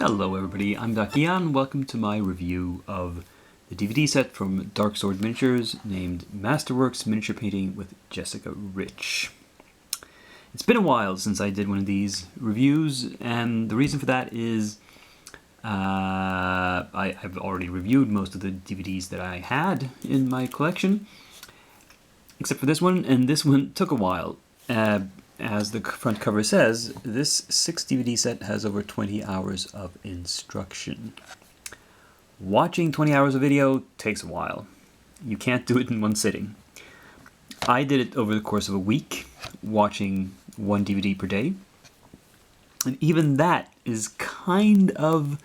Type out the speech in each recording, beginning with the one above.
Hello everybody, I'm Ian. Welcome to my review of the DVD set from Dark Sword Miniatures named Masterworks Miniature Painting with Jessica Rich. It's been a while since I did one of these reviews, and the reason for that is I've already reviewed most of the DVDs that I had in my collection, except for this one, and this one took a while. As the front cover says, this 6 DVD set has over 20 hours of instruction. Watching 20 hours of video takes a while. You can't do it in one sitting. I did it over the course of a week, watching 1 DVD per day. And even that is kind of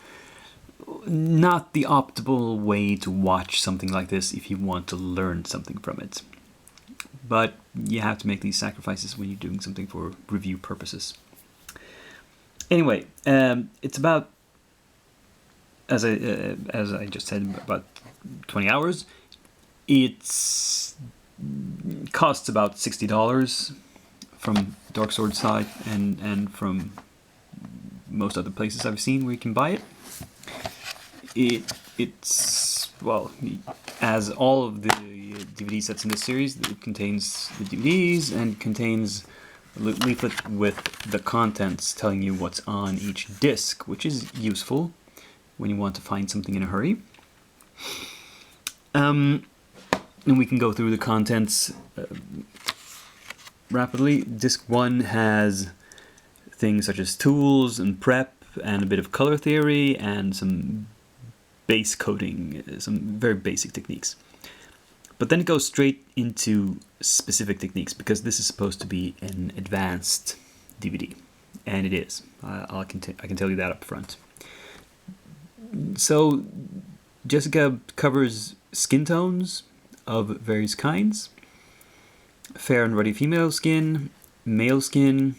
not the optimal way to watch something like this if you want to learn something from it. But you have to make these sacrifices when you're doing something for review purposes. Anyway, it's about, as I just said, about 20 hours. It costs about $60 from Dark Sword side and from most other places I've seen where you can buy it. It's, well, as all of the DVD sets in this series, it contains the DVDs and contains a leaflet with the contents telling you what's on each disc, which is useful when you want to find something in a hurry. And we can go through the contents rapidly. Disc 1 has things such as tools and prep and a bit of color theory and some base coating, some very basic techniques. But then it goes straight into specific techniques because this is supposed to be an advanced DVD, and it is. I can tell you that up front. So Jessica covers skin tones of various kinds: fair and ruddy female skin, male skin,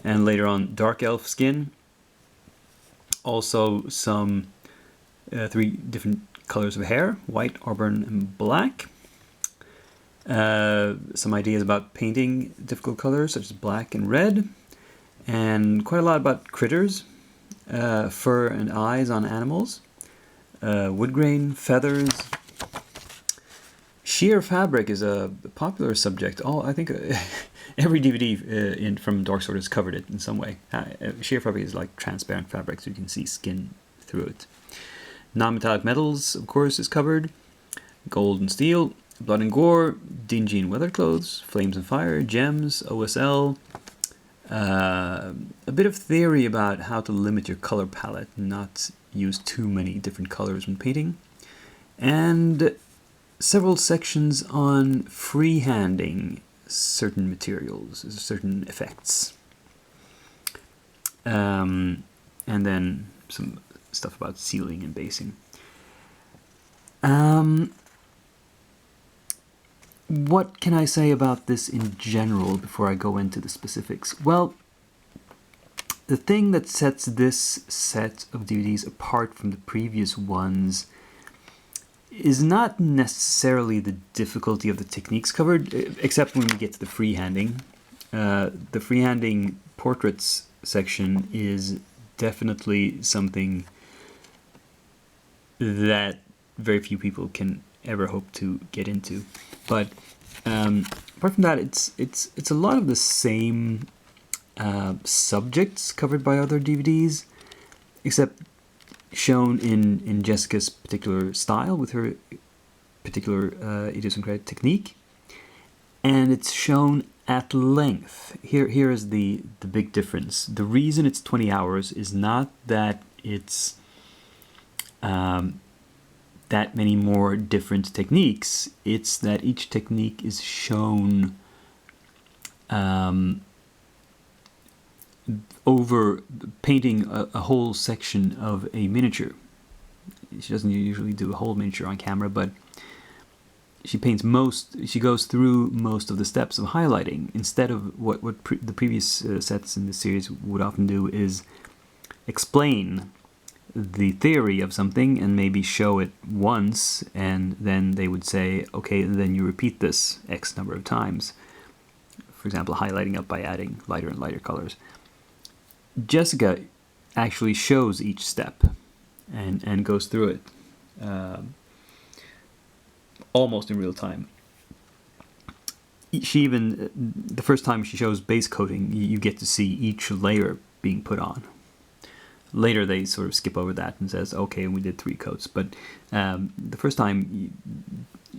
and later on dark elf skin. Also some 3 different colors of hair: white, auburn, and black. Some ideas about painting difficult colors such as black and red, and quite a lot about critters, fur and eyes on animals, wood grain, feathers. Sheer fabric is a popular subject. I think every DVD from Dark Sword has covered it in some way. Sheer fabric is like transparent fabric, so you can see skin through it. Non-metallic metals, of course, is covered. Gold and steel, blood and gore, dingy and weathered clothes, flames and fire, gems, OSL. A bit of theory about how to limit your color palette and not use too many different colors when painting. And several sections on freehanding certain materials, certain effects. And then some stuff about sealing and basing. What can I say about this in general before I go into the specifics? Well, the thing that sets this set of DVDs apart from the previous ones is not necessarily the difficulty of the techniques covered, except when we get to the freehanding. The freehanding portraits section is definitely something that very few people can ever hope to get into. But apart from that, it's a lot of the same subjects covered by other DVDs, except shown in Jessica's particular style with her particular idiosyncratic technique, and it's shown at length. Here is the big difference. The reason it's 20 hours is not that it's that many more different techniques. It's that each technique is shown over painting a whole section of a miniature. She doesn't usually do a whole miniature on camera, but she goes through most of the steps of highlighting, instead of what the previous sets in this series would often do is explain the theory of something and maybe show it once, and then they would say, okay, and then you repeat this X number of times. For example, highlighting up by adding lighter and lighter colors. Jessica actually shows each step and goes through it almost in real time. She even, the first time she shows base coating, you get to see each layer being put on. Later they sort of skip over that and says, okay, we did 3 coats. But the first time,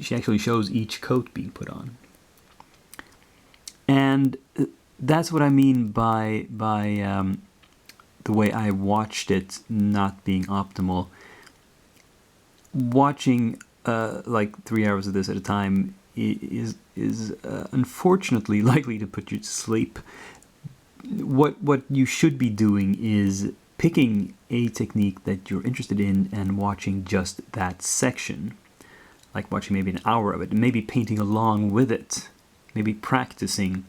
she actually shows each coat being put on. And that's what I mean by the way I watched it not being optimal. Watching like 3 hours of this at a time is unfortunately likely to put you to sleep. What you should be doing is picking a technique that you're interested in and watching just that section, like watching maybe an hour of it, and maybe painting along with it, maybe practicing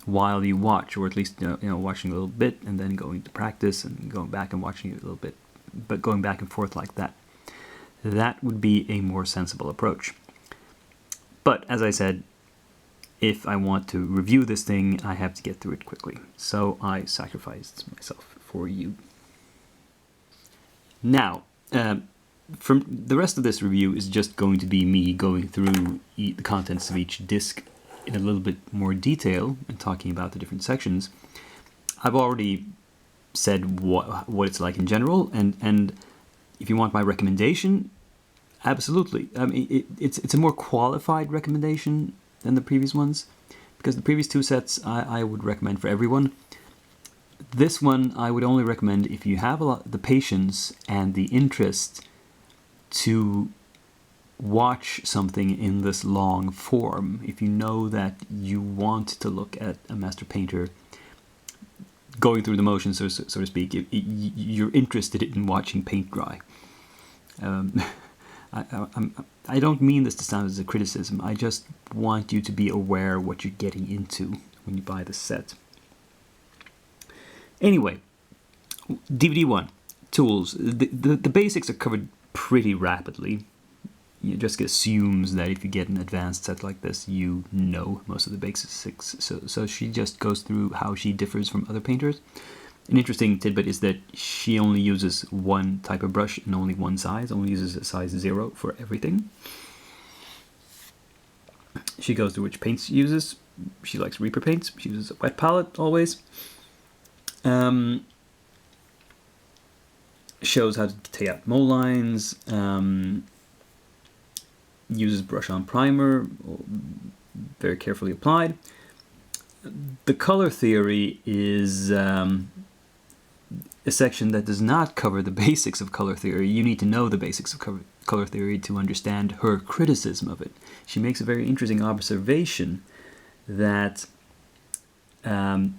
while you watch, or at least watching a little bit and then going to practice and going back and watching it a little bit, but going back and forth like that. That would be a more sensible approach. But as I said, if I want to review this thing, I have to get through it quickly. So I sacrificed myself for you. Now, from the rest of this review is just going to be me going through the contents of each disc in a little bit more detail and talking about the different sections. I've already said what it's like in general, and if you want my recommendation, absolutely. I mean, it's a more qualified recommendation than the previous ones, because the previous 2 sets I would recommend for everyone. This one I would only recommend if you have the patience and the interest to watch something in this long form. If you know that you want to look at a master painter going through the motions, so to speak, you're interested in watching paint dry. I don't mean this to sound as a criticism. I just want you to be aware of what you're getting into when you buy the set. Anyway, DVD 1, tools. The basics are covered pretty rapidly. It just assumes that if you get an advanced set like this, you know most of the basics. So she just goes through how she differs from other painters. An interesting tidbit is that she only uses one type of brush and only one size, only uses a size 0 for everything. She goes through which paints she uses. She likes Reaper paints. She uses a wet palette always. Shows how to take out mold lines. Uses brush on primer, very carefully applied. The color theory is a section that does not cover the basics of color theory. You need to know the basics of color theory to understand her criticism of it. She makes a very interesting observation that the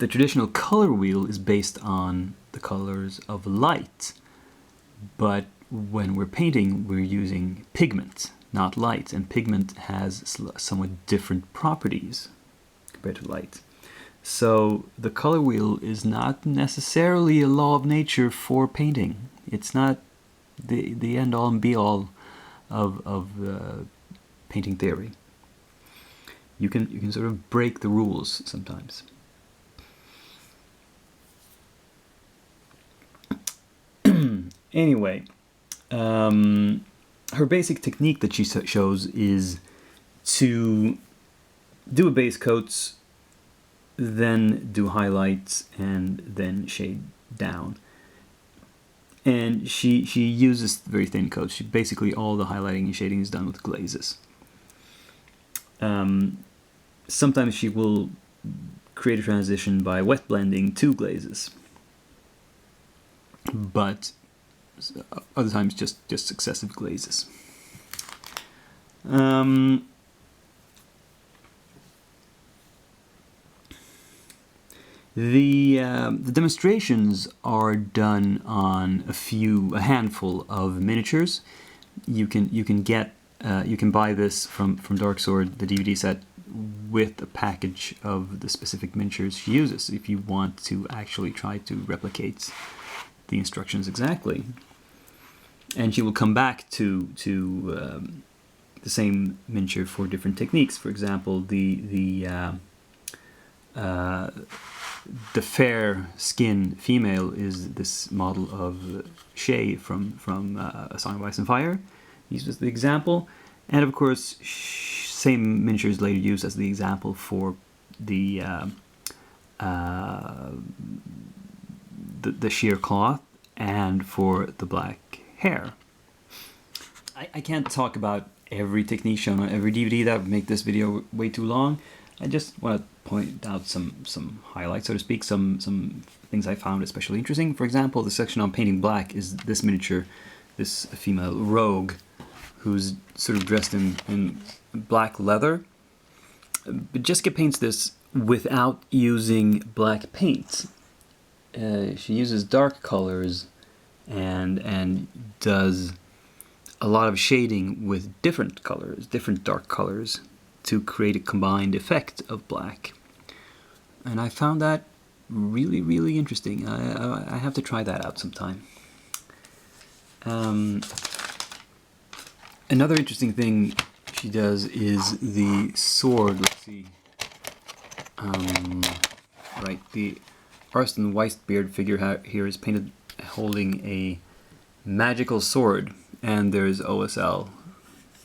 traditional color wheel is based on the colors of light, but when we're painting, we're using pigment, not light, and pigment has somewhat different properties compared to light. So the color wheel is not necessarily a law of nature for painting. It's not the end-all and be-all of painting theory. You can sort of break the rules sometimes. Anyway, her basic technique that she shows is to do a base coats, then do highlights, and then shade down. And she uses very thin coats. Basically all the highlighting and shading is done with glazes. Sometimes she will create a transition by wet blending 2 glazes, but other times just successive glazes. The demonstrations are done on a handful of miniatures. You can buy this from Dark Sword, the DVD set, with a package of the specific miniatures she uses if you want to actually try to replicate the instructions exactly. And she will come back to the same miniature for different techniques. For example, the the fair skin female is this model of Shay from A Song of Ice and Fire. Used as the example, and of course, same miniature is later used as the example for the sheer cloth and for the black hair. I can't talk about every technique shown on every DVD. That would make this video way too long. I just want to point out some highlights, so to speak, some things I found especially interesting. For example, the section on painting black is this miniature, this female rogue, who's sort of dressed in black leather. But Jessica paints this without using black paint. She uses dark colors and does a lot of shading with different colors, different dark colors, to create a combined effect of black. And I found that really, really interesting. I have to try that out sometime. Another interesting thing she does is the sword. Let's see. Right, the Arston Weisbeard figure here is painted holding a magical sword, and there's OSL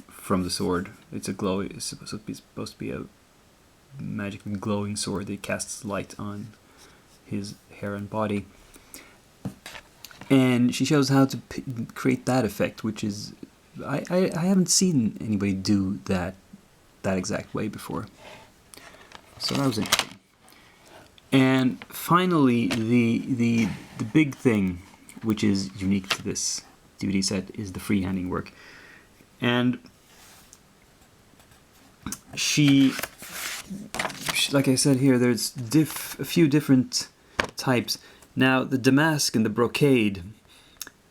from the sword. It's supposed to be a magically glowing sword that casts light on his hair and body. And she shows how to create that effect, which is I haven't seen anybody do that exact way before. So that was interesting. And finally, the big thing, which is unique to this DVD set, is the freehanding work. And she like I said here, there's a few different types. Now, the damask and the brocade,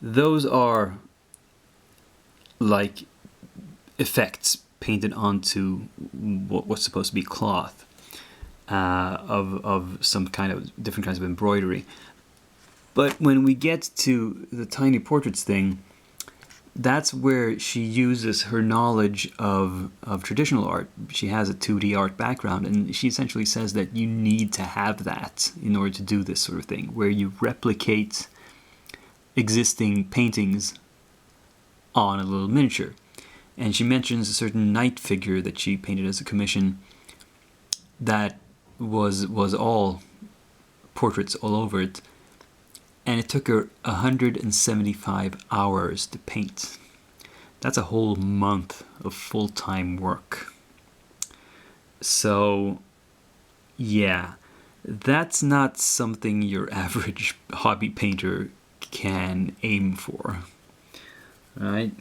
those are like effects painted onto what's supposed to be cloth of some kind of different kinds of embroidery. But when we get to the tiny portraits thing, that's where she uses her knowledge of traditional art. She has a 2D art background, and she essentially says that you need to have that in order to do this sort of thing, where you replicate existing paintings on a little miniature. And she mentions a certain knight figure that she painted as a commission that was all portraits all over it. And it took her 175 hours to paint. That's a whole month of full-time work. So, yeah, that's not something your average hobby painter can aim for. Right?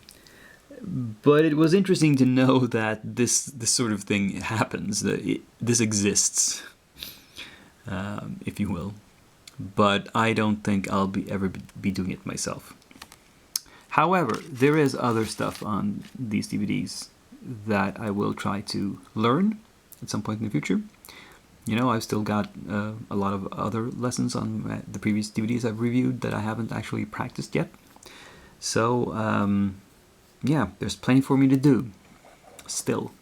But it was interesting to know that this sort of thing happens, that this exists, if you will. But I don't think I'll ever be doing it myself. However, there is other stuff on these DVDs that I will try to learn at some point in the future. You know, I've still got a lot of other lessons on the previous DVDs I've reviewed that I haven't actually practiced yet. So, yeah, there's plenty for me to do still.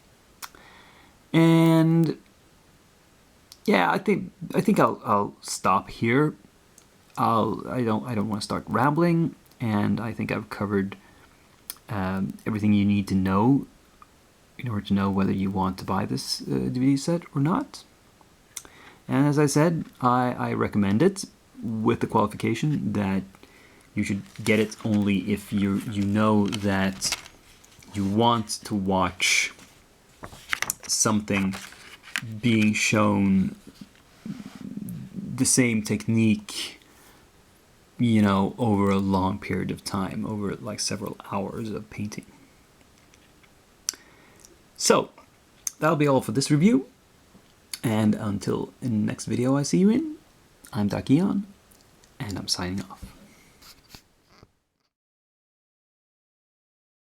And yeah, I think I'll stop here. I don't want to start rambling, and I think I've covered everything you need to know in order to know whether you want to buy this DVD set or not. And as I said, I recommend it with the qualification that you should get it only if you know that you want to watch something being shown the same technique, you know, over a long period of time, over like several hours of painting. So, that'll be all for this review. And until in the next video I see you in, I'm Dakion, and I'm signing off.